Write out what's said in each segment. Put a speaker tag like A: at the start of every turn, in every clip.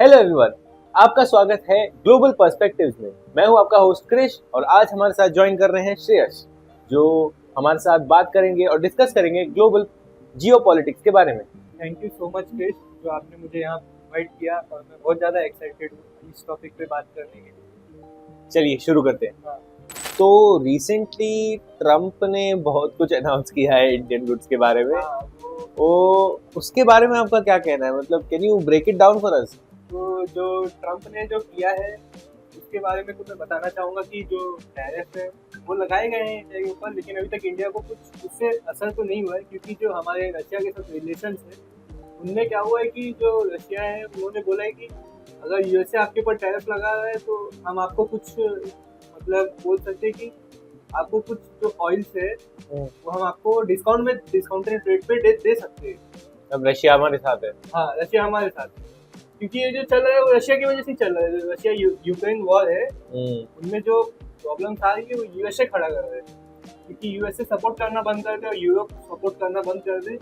A: Hello everyone, आपका स्वागत है ग्लोबल पर्सपेक्टिव्स में। मैं हूं आपका होस्ट क्रिश और आज हमारे साथ ज्वाइन कर रहे हैं श्रेयस, जो हमारे साथ बात करेंगे और डिस्कस करेंगे ग्लोबल जियोपॉलिटिक्स के बारे में।
B: Thank you so much Krish, जो आपने मुझे यहाँ इनवाइट किया और मैं बहुत ज़्यादा एक्साइटेड हूँ इस टॉपिक पे बात करने के लिए।
A: चलिए शुरू करते हैं।
B: हाँ,
A: तो रिसेंटली ट्रम्प ने बहुत कुछ अनाउंस किया है इंडियन गुड्स के बारे में।
B: हाँ
A: वो उसके बारे में आपका क्या कहना है? मतलब can you break it down for us?
B: तो जो ट्रम्प ने जो किया है उसके बारे में तो मैं बताना चाहूँगा कि जो टैरिफ है वो लगाए गए हैं इंडिया के ऊपर, लेकिन अभी तक इंडिया को कुछ उससे असर तो नहीं हुआ है, क्योंकि जो हमारे रशिया के साथ रिलेशंस है उनमें क्या हुआ है कि जो रशिया है उन्होंने बोला है कि अगर यूएसए आपके ऊपर टैरिफ लगा रहा है तो हम आपको कुछ मतलब बोल सकते हैं कि आपको कुछ जो ऑयल्स है वो हम आपको डिस्काउंटेड रेट पे दे सकते हैं।
A: अब रशिया हमारे साथ है।
B: हाँ, रशिया हमारे साथ है, क्योंकि ये जो चल रहा है वो रशिया की वजह से ही चल रहा है। जो रशिया यूक्रेन वॉर है उनमें जो प्रॉब्लम्स आ रही है वो यूएसए खड़ा कर रहा है, क्योंकि यूएसए सपोर्ट करना बंद कर दे और यूरोप सपोर्ट करना बंद कर दे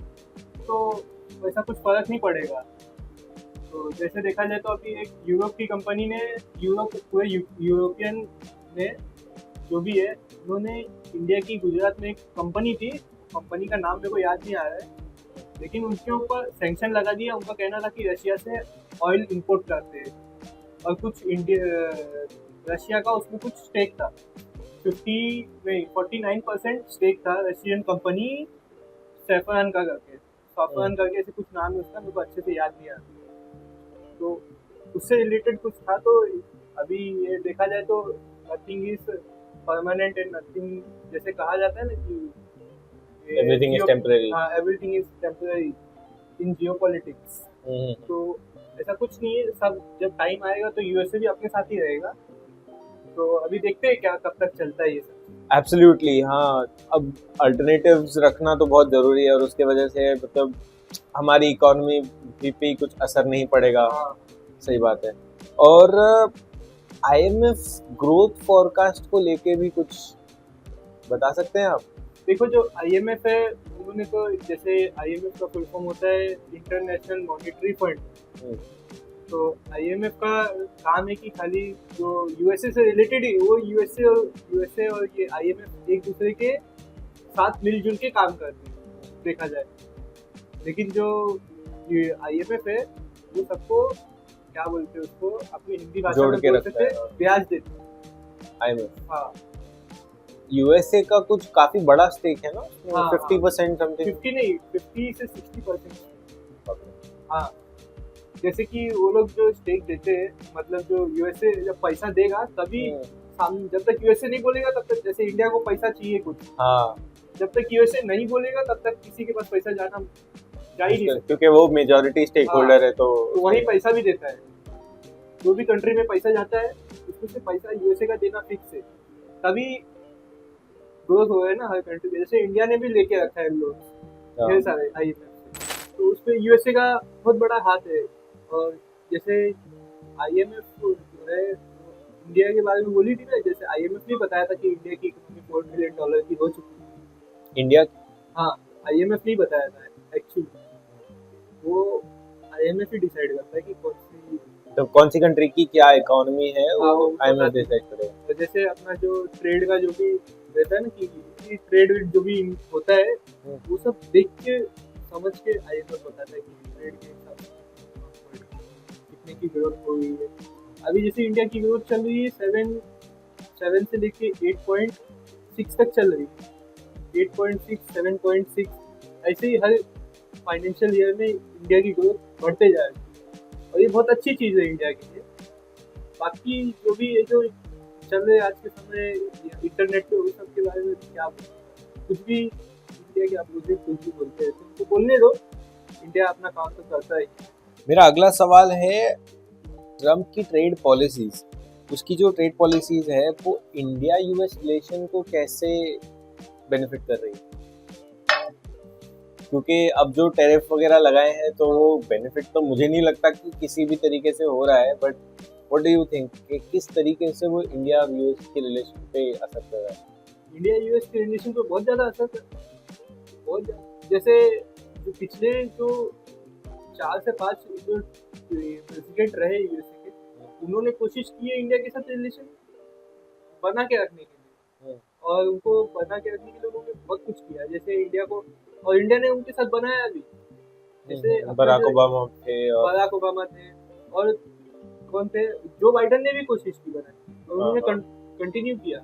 B: तो वैसा कुछ फर्क नहीं पड़ेगा। तो जैसे देखा जाए तो अभी एक यूरोप की कंपनी ने पूरे यूरोपियन ने जो भी है उन्होंने इंडिया की गुजरात में एक कंपनी थी, कंपनी का नाम मेरे को याद नहीं आ रहा है, लेकिन उनके ऊपर सैंक्शन लगा दिया। उनका कहना था कि रशिया से ऑयल इंपोर्ट करते हैं और कुछ इंडिया रशिया का उसमें कुछ स्टेक था, 49% स्टेक था रशियन कंपनी सैफरान का करके, सैफरान करके ऐसे कुछ नाम है उसका, मेरे को अच्छे से याद नहीं आ रहा। तो उससे रिलेटेड कुछ था। तो अभी ये देखा जाए तो nothing is permanent and nothing, जैसे कहा जाता है ना कि
A: एवरीथिंग इज टेम्पररी।
B: हाँ, everything is temporary in geopolitics. तो ऐसा कुछ नहीं है, सब जब टाइम आएगा तो यूएसए भी अपने साथ ही रहेगा। तो अभी देखते हैं क्या कब तक चलता है ये सब।
A: एब्सोल्युटली हाँ। अब अल्टरनेटिव्स रखना तो बहुत ज़रूरी है और उसके वजह से मतलब हमारी इकोनॉमी पे कुछ असर नहीं पड़ेगा।
B: हाँ,
A: सही बात है। और आईएमएफ ग्रोथ फोरकास्ट को लेके भी कुछ बता सकते हैं आप?
B: देखो जो आईएमएफ है उन्होंने तो, जैसे आईएमएफ का फुल फॉर्म होता है इंटरनेशनल मॉनेटरी फंड। तो आईएमएफ का काम है कि खाली जो यूएसए से रिलेटेड ही वो यूएसए और ये आईएमएफ एक दूसरे के साथ मिलजुल के काम करते हैं देखा जाए। लेकिन जो ये आईएमएफ है वो सबको क्या बोलते हैं, उसको अपनी हिंदी भाषा
A: जोड़
B: में
A: के
B: बोल
A: रखता
B: सकते
A: है।
B: हैं, ब्याज देते हैं।
A: आईएमएफ
B: हाँ
A: यूएसए का कुछ काफी बड़ा स्टेक है ना,
B: हाँ,
A: 50% समथिंग।
B: 50 नहीं, 50 से 60%। हाँ, जैसे कि वो लोग जो स्टेक देते हैं, मतलब जो यूएसए जब पैसा देगा तभी सामने, जब तक यूएसए नहीं बोलेगा तब तक, जैसे इंडिया को पैसा चाहिए कुछ,
A: हाँ,
B: जब तक यूएसए नहीं बोलेगा तब तक किसी के पास पैसा जा ही नहीं सकता।
A: क्योंकि वो मेजॉरिटी स्टेक होल्डर है तो
B: वही पैसा भी देता है। जो भी कंट्री में पैसा जाता है उसमें से पैसा यूएसए का देना फिक्स है, तभी ग्रोथ हो रहा है ना हर कंट्री में। जैसे इंडिया ने भी लेके रखा है लोग ढेर सारे आईएमएफ से, तो उसमें यूएसए का बहुत बड़ा हाथ है। और जैसे आईएमएफ जो है इंडिया के बारे में बोली थी ना, जैसे आईएमएफ ने बताया था कि इंडिया की इकोनॉमी $4 ट्रिलियन की हो चुकी है।
A: इंडिया।
B: हाँ, आईएमएफ ने बताया था एक्चुअली, वो आईएमएफ ही डिसाइड करता है कि
A: तो कौन सी कंट्री की क्या इकोनॉमी है
B: हाँ,
A: वो
B: वो
A: आईएमएफ
B: बताती है।
A: डिसाइड करेगा।
B: तो जैसे अपना जो ट्रेड का जो भी रहता है ना कि ट्रेड जो भी होता है वो सब देख के समझ के आईएमएफ बताता है कि ट्रेड के हिसाब से कितने की ग्रोथ हो रही है। अभी जैसे इंडिया की ग्रोथ चल रही है 7 से लेके 8.6 तक चल रही है, 8.6 7.6, ऐसे ही हर फाइनेंशियल ईयर में इंडिया की ग्रोथ बढ़ते जा रही है और ये बहुत अच्छी चीज़ है इंडिया के लिए। बाकी जो भी ये जो चल रहे आज के समय इंटरनेट पे उस सब के बारे में क्या कुछ भी इंडिया के अपोजिट कुछ भी बोलते हैं तो बोलने दो, इंडिया अपना काम तो करता ही।
A: मेरा अगला सवाल है ट्रम्प की ट्रेड पॉलिसीज। उसकी जो ट्रेड पॉलिसीज है वो इंडिया यूएस रिलेशन को कैसे बेनिफिट कर रही है? क्योंकि अब जो टैरिफ वगैरह लगाए हैं तो वो बेनिफिट तो मुझे नहीं लगता कि किसी भी तरीके से हो रहा है, but what do you think कि किस तरीके से वो इंडिया यूएस के रिलेशन पे असर कर रहा है?
B: इंडिया यूएस के रिलेशन पे बहुत ज़्यादा असर करता है, बहुत ज़्यादा। जैसे जो पिछले जो 4 से 5 जो प्रेसिडेंट रहे यूएसए के, उन्होंने कोशिश की है इंडिया के साथ रिलेशन बना के रखने के लिए, और उनको बना के रखने के लिए उन्होंने बहुत कुछ किया, जैसे इंडिया को, और इंडिया ने उनके साथ बनाया भी, जैसे
A: बराक ओबामा थे और
B: बराक ओबामा थे, और कौन थे, जो बाइडन ने भी कोशिश की बनाने, और उन्होंने कंटिन्यू किया,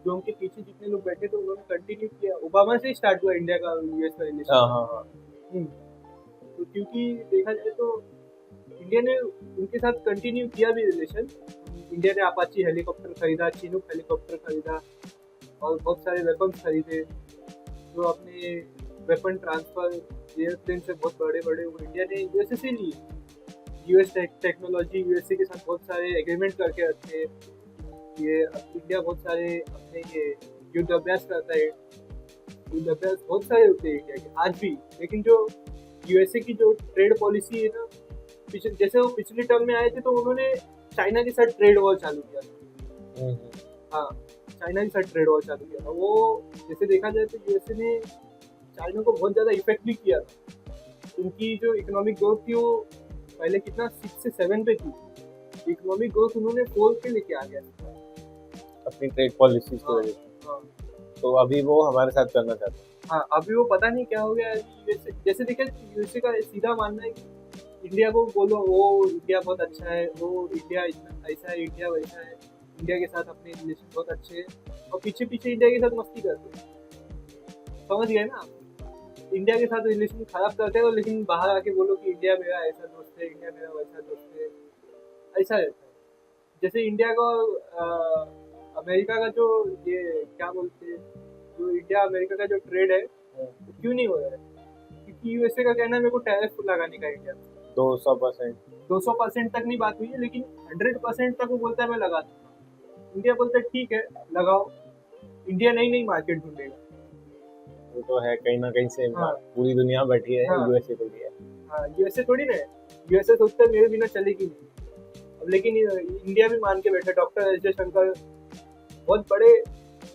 B: जो उनके पीछे जितने लोग बैठे थे उन्होंने कंटिन्यू किया। ओबामा से ही स्टार्ट हुआ इंडिया का यूएस का रिलेशन। तो क्योंकि देखा जाए तो इंडिया ने उनके साथ कंटिन्यू किया भी रिलेशन। इंडिया ने अपाची हेलीकॉप्टर खरीदा, चिनूक हेलीकॉप्टर खरीदा, और बहुत सारे वेपन्स खरीदे, जो अपने वेपन ट्रांसफर एयरप्लेन से बहुत बड़े बड़े वो इंडिया ने यूएसए से लिए। यूएस टेक्नोलॉजी यूएसए के साथ बहुत सारे एग्रीमेंट करके रखे। ये इंडिया बहुत सारे अपने ये युद्ध अभ्यास करता है, युद्ध अभ्यास बहुत सारे होते हैं इंडिया के आज भी। लेकिन जो यूएसए की जो ट्रेड पॉलिसी है ना, जैसे वो पिछले टर्म में आए थे तो उन्होंने चाइना के साथ ट्रेड वॉर चालू किया था। हाँ, चाइना के साथ ट्रेड वॉर चालू किया था। वो जैसे देखा जाए तो यूएसए ने चाइना को बहुत ज़्यादा इफेक्ट भी किया था। उनकी जो इकोनॉमिक ग्रोथ थी वो पहले कितना 6 से 7 पे थी, इकोनॉमिक ग्रोथ उन्होंने 4 पे लेके आ गया
A: अपनी ट्रेड पॉलिसी की वजह से। तो अभी वो हमारे साथ करना चाहते हैं।
B: हाँ, अभी वो पता नहीं क्या हो गया यूएसए। जैसे देखा यूएसए का सीधा मानना है कि इंडिया को बोलो वो इंडिया बहुत अच्छा है, वो इंडिया इतना ऐसा है, इंडिया वैसा है, इंडिया के साथ अपने रिलेशन बहुत अच्छे हैं, और पीछे पीछे इंडिया के साथ मस्ती करते हैं। समझ गए ना, इंडिया के साथ रिलेशन खराब करते हो, लेकिन बाहर आके बोलो कि इंडिया मेरा ऐसा दोस्त है, इंडिया मेरा वैसा दोस्त है, ऐसा रहता है। जैसे इंडिया को अमेरिका का जो ये क्या बोलते हैं, जो इंडिया अमेरिका का जो ट्रेड है तो क्यों नहीं हो रहा है? क्योंकि यूएसए का कहना है मेरे को टैरिफ लगाने का इंडिया 200% तक नहीं बात हुई है, लेकिन 100% तक वो बोलता है मैं लगा दूंगा। इंडिया बोलता है ठीक है लगाओ, इंडिया नई नई मार्केट ढूंढेगा।
A: वो तो है कहीं ना कहीं से।
B: हाँ,
A: पूरी दुनिया बैठी है,
B: हाँ,
A: यूएसए को लिया।
B: हाँ, यूएसए थोड़ी ना है, यूएसए सोचता है मेरे बिना चलेगी नहीं। अब लेकिन इंडिया भी मान के बैठा, डॉक्टर एस जयशंकर बहुत बड़े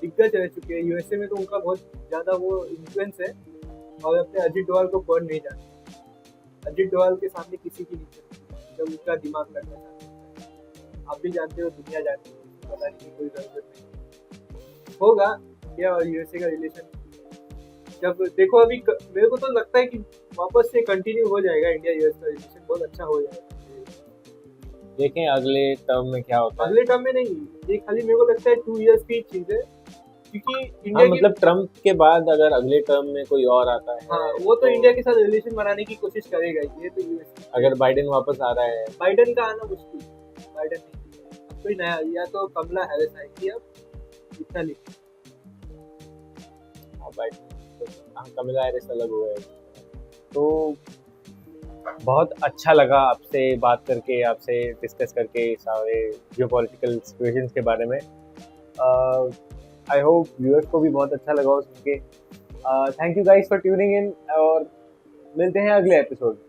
B: दिग्गज रह चुके हैं यूएसए में, तो उनका बहुत ज़्यादा वो इन्फ्लुएंस है, और अपने अजीत डोभाल को बर्न नहीं जाता। अजीत डोभाल के सामने किसी की नहीं चलती जब उसका दिमाग करना चाहता है। आप भी जानते हो, दुनिया जानती है, पता नहीं कोई जरूरत नहीं होगा इंडिया और यूएसए का रिलेशन। जब देखो अभी मेरे को तो लगता है कि वापस से कंटिन्यू हो जाएगा, इंडिया यूएस का रिलेशन बहुत अच्छा हो जाएगा।
A: देखें अगले टर्म में क्या होता है।
B: अगले टर्म में नहीं, ये खाली मेरे को लगता है 2 इयर्स की चीज है, क्योंकि इंडिया
A: मतलब ट्रम्प के बाद अगर अगले टर्म में कोई और आता है,
B: हाँ, वो तो इंडिया के साथ रिलेशन बनाने की कोशिश करेगा। ये तो यूएस,
A: अगर बाइडेन वापस आ रहा है,
B: बाइडेन का आना मुश्किल, बाइडेन नहीं, अब कोई नया, या तो कमला हैरिस आएगी, अब इतना लिख।
A: कमला हैरिस अलग हुआ है। तो बहुत अच्छा लगा आपसे बात करके, आपसे डिस्कस करके सारे जियोपॉलिटिकल सिचुएशंस के बारे में। आई होप व्यूअर्स को भी बहुत अच्छा लगा हो सुन के। Thank you guys for tuning in, और मिलते हैं अगले एपिसोड में।